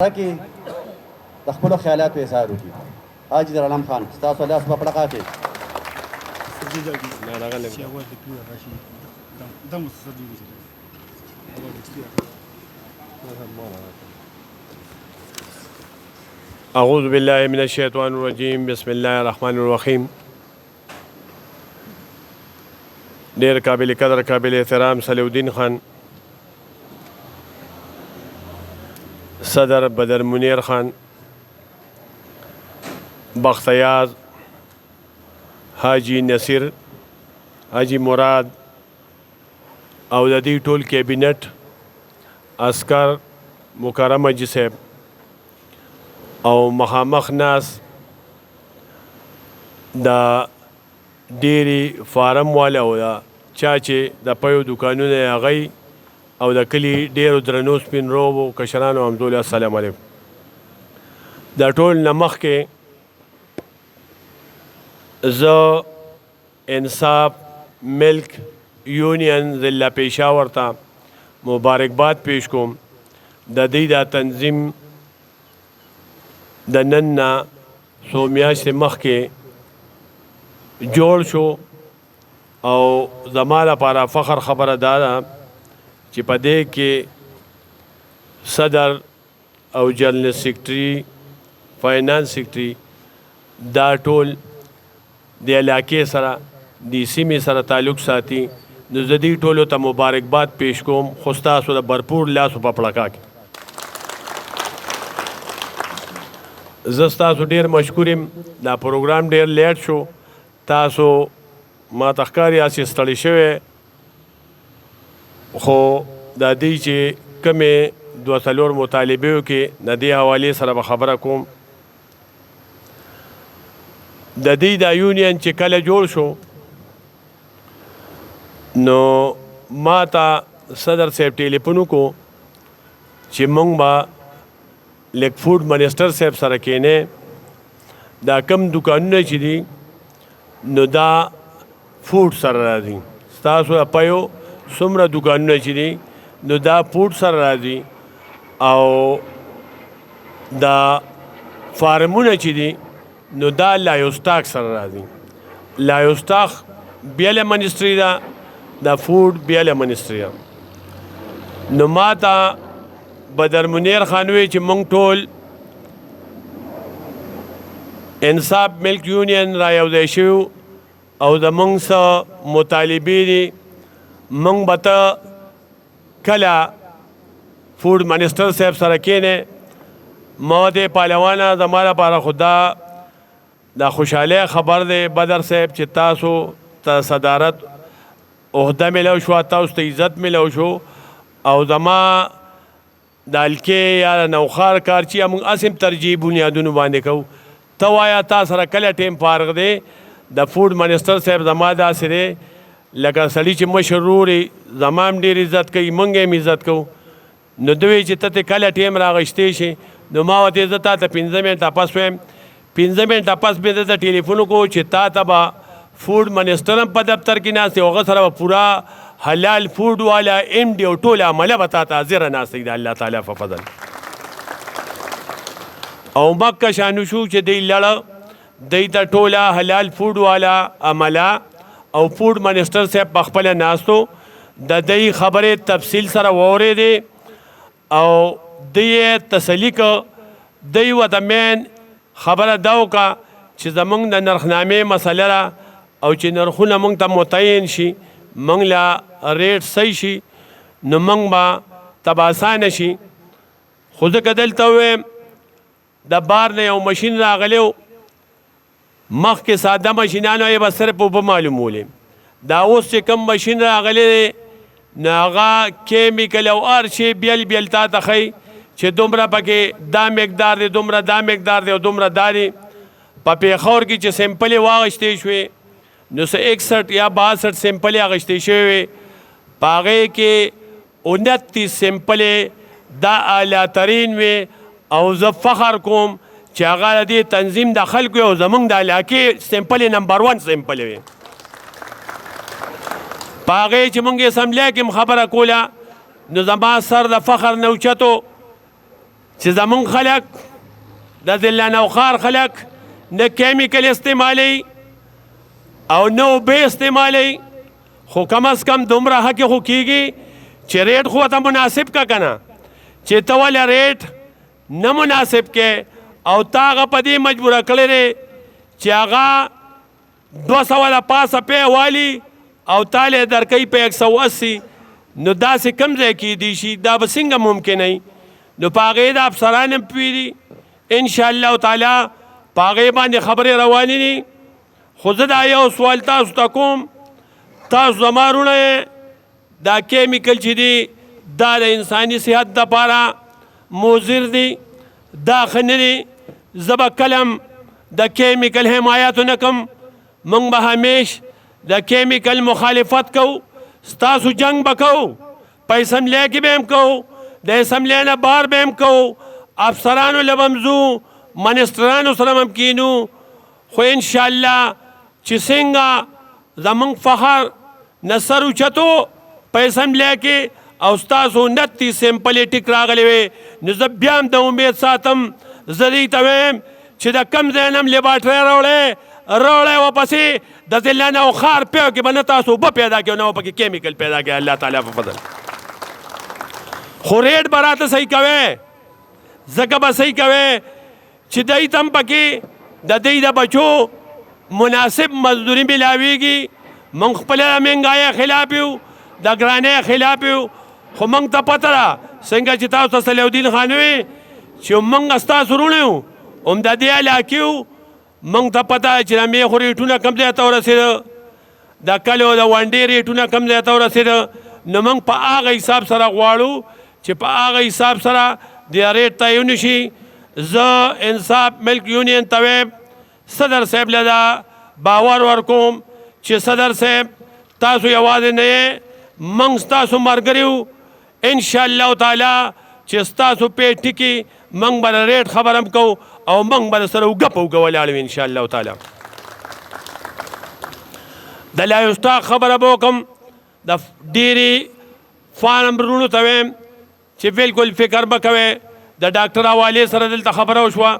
کې د خپلو خیالاتو اظهار وکړي. حاجي درعلم خان ستاسو لاس په پړقا کې. اعوذ بالله من الشیطان الرجیم بسم الله الرحمن الرحیم. ډیر قابل قدر قابل احترام صلیح الدین خان، صدر بدر منیر خان، بختیار، حاجی نصیر، حاجی مراد او د دې ټول کابینټ عسکر مکرم حاجي صاحب او مخامخ ناس د ډیری فارم والا او چا چې د پیو دکانونه هغوی او د کلی ډیرو درنو سپین روبو کشرانو حمدالله السلام علیکم. د ټول نه مخکې زه انصاف ملک یونین ضلع پېښور ته مبارکباد پیش کوم. د دې دا تنظیم د نن نه څو میاشتې مخکې جوړ شو او زما لپاره فخر خبره دا ده چې په دې کې صدر او جنرل سیکرټري فاینانس سیکرټري دا ټول د علاقې سره د سیمې سره تعلق ساتي. نو زه دې ټولو ته مبارکباد پیش کوم، خو ستاسو د بھرپور لاسو په پړقا کې زه ستاسو ډېر مشکور یم. دا پروګرام ډېر لیټ شو، تاسو ما ته ښکاري یاستې ستړي شوی، خو دا دی چې کمې دوه څلور مطالبې کې د دې حوالې سره به خبره کوم. د دې دا یونین چې کله جوړ شو نو ما ته صدر صاحب ټلیفون وکړو چې موږ به لږ فوډ منسټر صاحب سره کېنې دا کم دکانونه چې دي نو دا فوډ سره راځي. ستاسو پیو څومره دکانونه چې دي نو دا فوډ سره راځي او دا فارمونه چې دي نو دا لایوستاک سره راځي. لایوستاک بیله منسټري ده، دا فوډ بیله منسټري ده. نو ما ته بدر منیر خان وی چې موږ ټول انصاف ملک یونین را یوځای شوي او زموږ څه مطالبې دي، موږ به ته کله فوډ منسټر صاحب سره کېنې. ما د پهلوانه زما لپاره خو دا خوشحالۍ خبر دی بدر صاحب چې تاسو ته صدارت عهده میلو شوه، تاسو ته عزت میلو شو او زما د حلقې یا د نوخار کار چې موږ هسې ترجیح بنیادونو باندې کوو. ته وایه تا سره کله ټیم فارغ دی؟ د فوډ منسټر صاحب زما داسې دی لکه سړي چې مشر ورور زما هم ډېر عزت کوي، موږ هم عزت کوو. نو دوی چې ته کله ټیم راغشتی شي نو ما ورته زه تا ته 15 منټه پس وایم. 15 منټه پس مې ده ته ټلیفون وکړو چې تا ته به فوډ منسټر هم په دفتر کې ناست دی، هغه سره به پوره حلال فوډ والا ایم ډي او ټول عمله به تا ته حاضره ناست دی د الله تعالی په فضل. او مکه شانو شو چې دی لړه دی ته ټوله حلال فوډ والا عمله او فوډ منسټر صاحب په خپله ناستو د دی خبرې تفصیل سره واورېدې او دی یې تسلي که. دی ورته مین خبره دا وکړه چې زموږ د نرخنامې مسله ده او چې نرخونه موږ ته متعین شي، موږ له ریټ صحیح شي نو موږ به تب اسانه شي. خو ځکه دلته ووایم د بار نه یو مشین راغلی و، مخکې ساده مشینانو یې به صرف اوبه معلومولې. دا اوس چې کوم مشین راغلی دی نو هغه کیمیکل او هر شی بیل بیل تا ته ښیي چې دومره پکې دا مقدار دی، دومره دا مقدار دی او دومره دا دی. په پېښور کې چې سیمپلې واغشتې شوې نو 61 یا 62 سیمپلې اغشتې شوې وې، په هغې کې 29 سیمپلې دا اعلی ترین وې او زه فخر کوم چې هغه د دې تنظیم د خلکو او زموږ د علاقې سیمپلې نمبر 1 سیمپلې وې. په هغې چې موږ اسمبلۍ کې خبره کوله نو زما سر د فخر نه اوچتو چې زمونږ خلک د ضلع نوښار خلک نه کیمیکل استعمالی او نه اوبه استعمالی، خو کم از کم دومره حق خو کیږي چې ریټ خو ته مناسب کا کنه، چې ته ولې ریټ نه مناسب کې او تا هغه په دې مجبوره کړی دی چې هغه 200 د پاسه پی والي او تاله درکوي په 180، نو داسې کم ځای کیدی شي؟ دا به څنګه ممکن وي؟ نو په هغې د افسران هم پوهېږي انشاءالله تعالی په هغې باندې خبرې روانې دي. خو زه دا یو سوال تاسو ته کوم، تاسو زما وروڼه یې، دا کیمیکل چې دی دا د انساني صحت دپاره مضر دی، دا ښه نه دی. زه به کله هم د کیمیکل حمایت ونه کړم، موږ به همیش د کیمیکل مخالفت کوو، ستاسو جنگ به کوو، په اسمبلی کې به هم کوو، د اسمبلی نه بهر به هم کوو، افسرانو له به هم ځو، منسټرانو سره هم کینو. خو انشاءالله چې څنګه زمونږ فخر نصر اوچتو په اسمبلی کې او ستاسو 29 سمپلې ټیک راغلی وې، نو زه بیا هم د امید ساتم، زه دوی ته وایم چې د کم ځای نه هم لیبارټرۍ راوړی ورپسې د ضلع نوښار پیو کې به نه تاسو اوبه پیدا کړئ او نه به پکې کیمیکل پیدا کړئ، الله تعالی په فضل. خو ریټ به راته صحیح کوئ، ځکه به صحیح کوئ چې دوی ته هم پکې د دوی د بچو مناسب مزدوري ملاویږي. موږ خپله د مهنګایۍ خلاف یو، د ګرانۍ خلاف یو، خو موږ ته پته ده څنګه چې تاسو ته صلیح الدین خان وي چې موږ ستاسو وروڼه یو، هم د دې علاقې یو، موږ ته پته چې د میخو ریټونه کم ځای ته ورسېده، د کلیو د ونډې ریټونه کم ځای ته ورسېده، نو موږ په هغه حساب سره غواړو چې په هغه حساب سره د ریټ تعین شي. زه انصاف ملک یونین ته وایم صدر صاحب له دا باور ورکوم چې صدر صاحب تاسو یوازې نه یې، موږ ستاسو ملګري یو، انشاءالله تعالی چې ستاسو پې ټکي موږ به د ریټ خبر هم کوو او موږ به سره اوږه په اوږه ولاړ وي انشاءالله تعالی. د لایوسټاک خبره به وکړم، د ډېرې فارم وروڼو ته وایم چې بلکل فکر به کوئ. د ډاکټر حوالې سره دلته خبره وشوه،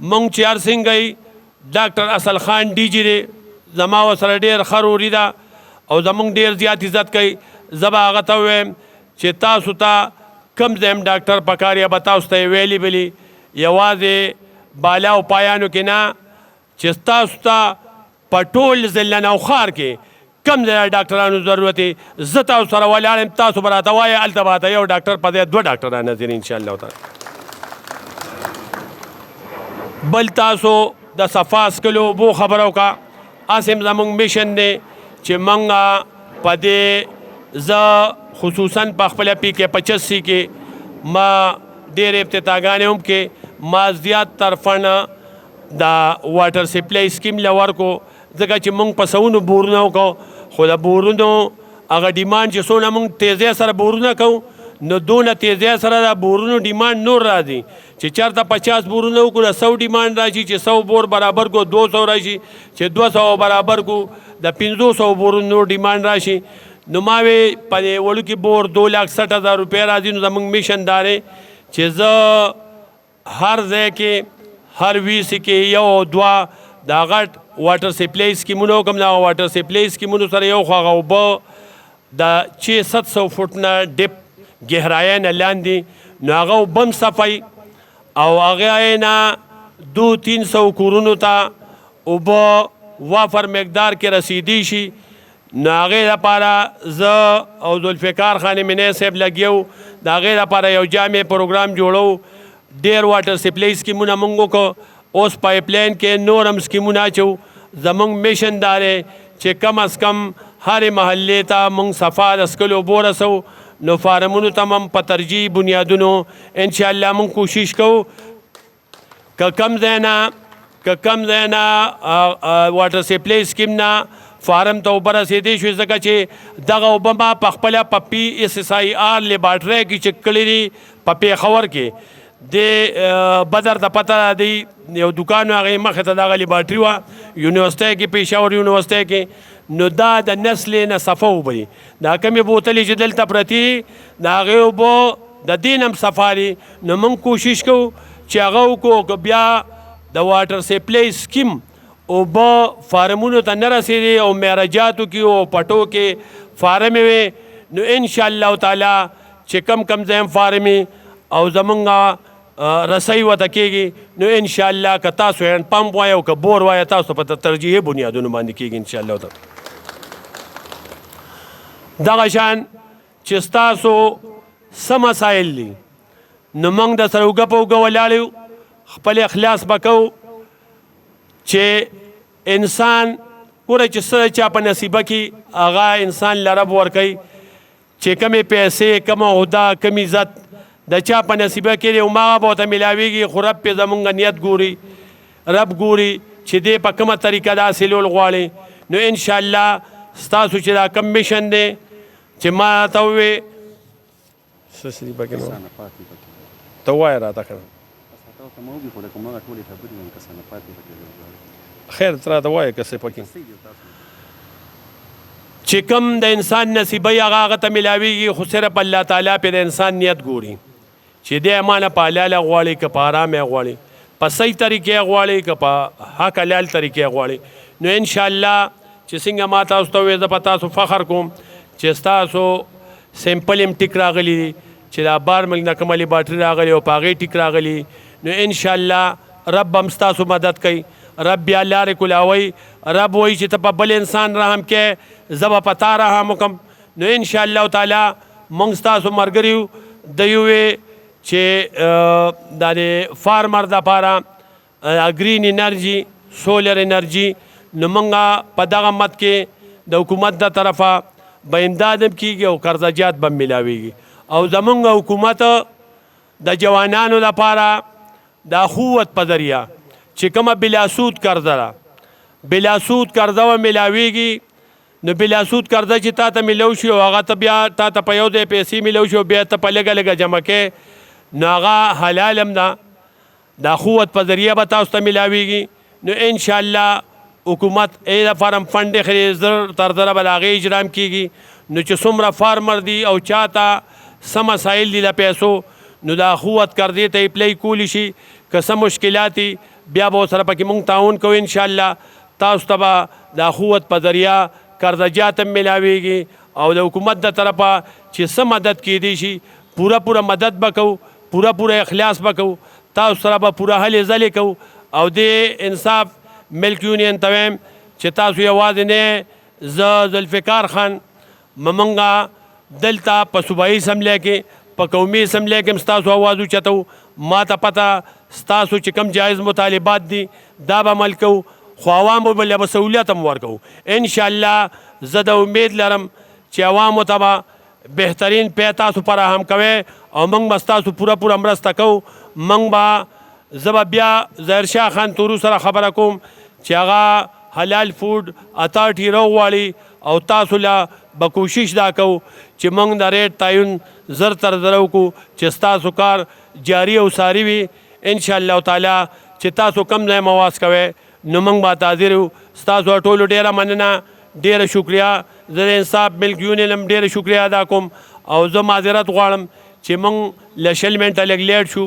موږ چې هر څنګه یې ډاکټر اصل خان ډي جي دی، زما ورسره ډېر ښه روري ده او زموږ ډېر زیات عزت کوي. زه به هغه ته ووایم چې تاسو ته کم ځای هم ډاکټر پکار یا به تاسو ته اویلیبلي، یوازې بالا او پایانو کې نه، چې تاسو ته په ټول ضلع نوښار کې کم ځای ډاکټرانو ضرورت دی، زه تاسو سره ولاړ یم، تاسو به راته وایئ هلته به راته یو ډاکټر په ځای 2 ډاکټران نظر انشاءالله تعالی. بل تاسو د صفا څکلو اوبو خبره وکړه، هسې هم زموږ میشن دی چې موږ په دې، زه خصوصا په خپله PK 85 کې ما ډېر افتتاحګانې هم کې، ما زیات طرفه نه د واټر سپلای سکیم له ورکو، ځکه چې موږ په سوونو بورونه وکړو، خو د بورونو هغه ډیمانډ چې څونه موږ تیزۍ سره بورونه کوو، نو دونه تیزۍ سره د بورونو ډیمانډ نور راځي چې چېرته 50 بورونه وکړو د 100 ډیمانډ راشي، چې 100 بور برابر کو 200 راشي، چې 200 برابر کو د 500 بورونو نور ډیمانډ راشي. نو ما وی په دې وړوکي بور 2,60,000 روپۍ راځي. نو زموږ میشن دا دی چې زه هر ځای کې هر ویسي کې 1-2 دا غټ واټر سپلای سکیمونه وکړم. دا واټر سپلای سکیمونو سره یو خو هغه اوبه د 600 فوټ نه ډپ گهرایۍ نه لاندې، نو هغه اوبه هم صفوي او هغې نه 200-300 کورونو ته اوبه وافر مقدار کې رسیدی شي. نو هغې دپاره زه او ذوالفقار خان منی صاحب لګیو، د هغې دپاره یو جامع پروګرام جوړو. ډېر واټر سپلای سکیمونه موږ وکړو، اوس پایپ لاین کې نور هم سکیمونه اچو. زموږ میشن دا دی چې کم از کم هرې محلې ته موږ صفا د څکلو اوبو رسو. نو فارمونو ته هم په ترجیح بنیادونو انشاءالله موږ کوشش کوو که کم ځای نه واټر سپلای سکیم نه فارم ته اوبه رسېدی شوې، ځکه چې دغه اوبه ما په خپله په PSSIR لیبارټرۍ کې چک کړي دي په پېښور کې. د بدر ته پته دی یو دوکان هغې مخې ته دغه لیبارټري وه یونیورسټۍ کې، پېښور یونیورسټۍ کې. نو دا د نسلې نه صفه اوبه دي، دا کمې بوتلې چې دلته پرتې دي د هغې اوبه د دین هم سفاري نو موږ کوشش کوو چې هغه وکړو که بیا د واټر سپلای سکیم اوبه فارمونو ته نه رسېدې او معراجاتو کې او پټو کې فارمې وې نو انشاءالله تعالی چې کم ځای هم فارمې او زمونږ رسۍ ورته کېږي نو انشاءالله که تاسو هینډ پمپ وایه او که بور وایه تاسو په ترجیحي بنیادونو باندې کېږي انشاءالله تعالی دغه شان چې ستاسو څه مسایل دي نو موږ د سره اوږه په اوږه ولاړ یو خپل اخلاص به کوو چې انسان ګوره چې څه چا په نصیبه کې هغه انسان له رب ورکوي چې کمې پیسې کمه عهده کم عزت د چا په نصیبه کې دی هماغه به ورته میلاویږي خو رب پې زمونږ نیت ګوري رب ګوري چې دی په کومه طریقه دا حاصلول غواړي نو انشاءالله ستاسو چې دا کم میشن دی چې ما ته ووې څه څه دي پکې نو ته ووایه راته که خیر ته راته ووایه که څه پکې چې کم د انسان نصیبه هغه هغه ته میلاویږي خو صرف الله تعالی پې د انسان نیت ګوري چې دی مانه په حلاله غواړي که په حرامه غواړي په صحیح طریقې غواړي که په حق حلال طریقې غواړي نو انشاءالله چې څنګه ما تاسو ته وویل زه په تاسو فخر کوم چې ستاسو سیمپل هم ټیک راغلی دي چې دا بار ملک نه کومه لیبارټري راغلی او په هغې ټیک راغلی نو انشاءالله رب هم ستاسو مدد کوي رب بیا لارې کولاوي رب وایي چې ته په بل انسان رحم کې زه به په تا رحم وکړم نو انشاءالله تعالی موږ ستاسو ملګري یو د یوې چې دا د فارمر دپاره ګرین انرژي سولر انرژي نو موږ په دغه مد کې د حکومت د طرفه به امداد هم کېږي او قرضجات به هم میلاویږي او زمونږ حکومت د جوانانو لپاره د اخوت په ذریعه چې کومه بلاسود قرضه ده بلاسود قرضه به میلاویږي نو بلاسود قرضه چې تا ته میلو شي او هغه ته بیا تا ته په یو ځای پیسې میلو شي او بیا ته په لږه لږه جمع کې نو هغه حلال هم ده د اخوت په ذریعه به تاسو ته میلاویږي نو انشاءالله حکومت ای د فارم فنډ خري زر تر زره به د هغې اجرام کېږي نو چې څومره فارمر دي او چاته څه مسایل دي د پیسو نو د اخوت قرضې ته اپلای کولی شي که څه مشکلات دي بیا به ورسره پکې مونږ تعاون کوو انشاءالله تاسو ته به د اخوت په ذریعه قرضجات هم میلاویږي او د حکومت د طرفه چې څه مدد کیدی شي پوره مدد به کوو پوره اخلاص به کوو تاسو سره به پوره هلې ځلې کوو او د انصاف ملک یونین ته وایم چې تاسو یوازې نه زه ذوالفقار خان ممنګه دلته په صوبایي اسمبلی کې په قومي اسمبلی کې هم ستاسو اواز اوچتو ما ته پته ستاسو چې کوم جایز مطالبات دي دا به عمل کوو خو عوامو بله به سهولیت هم ورکوو انشاءالله زه د امید لرم چې عوامو ته به بهترین پی تاسو فراهم کوئ او موږ به ستاسو پوره مرسته کوو موږ به زه به بیا ظاهرشاه خان تورو سره خبره کوم چې هغه حلال فوډ اتارټي راوغواړي او تاسو له به کوشش دا کوو چې موږ د ریټ تعین زر تر زره وکړو چې ستاسو کار جاري او ساري وي انشاءالله تعالی چې تاسو کم ځای مواز کوئ نو موږ به حاضر یو ستاسو ټولو ډېره مننه ډېره شکریه زه د انصاف ملک یونین هم ډېره شکریه ادا کوم او زه معذرت غواړم چې موږ له 20 منټه لږ لیټ شو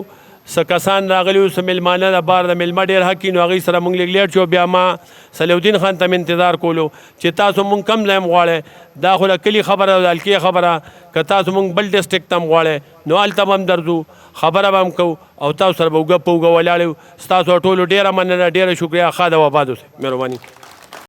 څه کسان راغلي وو څه میلمانه د بار د میلمه ډېر حق نو هغوی سره موږ لږ لیټ شو بیا ما صلیح الدین خان ته مې انتظار کولو چې تاسو موږ کم ځای م غواړئ دا خو د کلي خبره د حلقې خبره که تاسو موږ بل ډسټرکټ ته م غواړئ نو هلته به هم درځو خبره به هم کوو او تاسو سره به اوږه په اوږه ولاړ یو ستاسو ټولو ډېره مننه ډېره شکریه ښه ده و آباد اوسئ مهرباني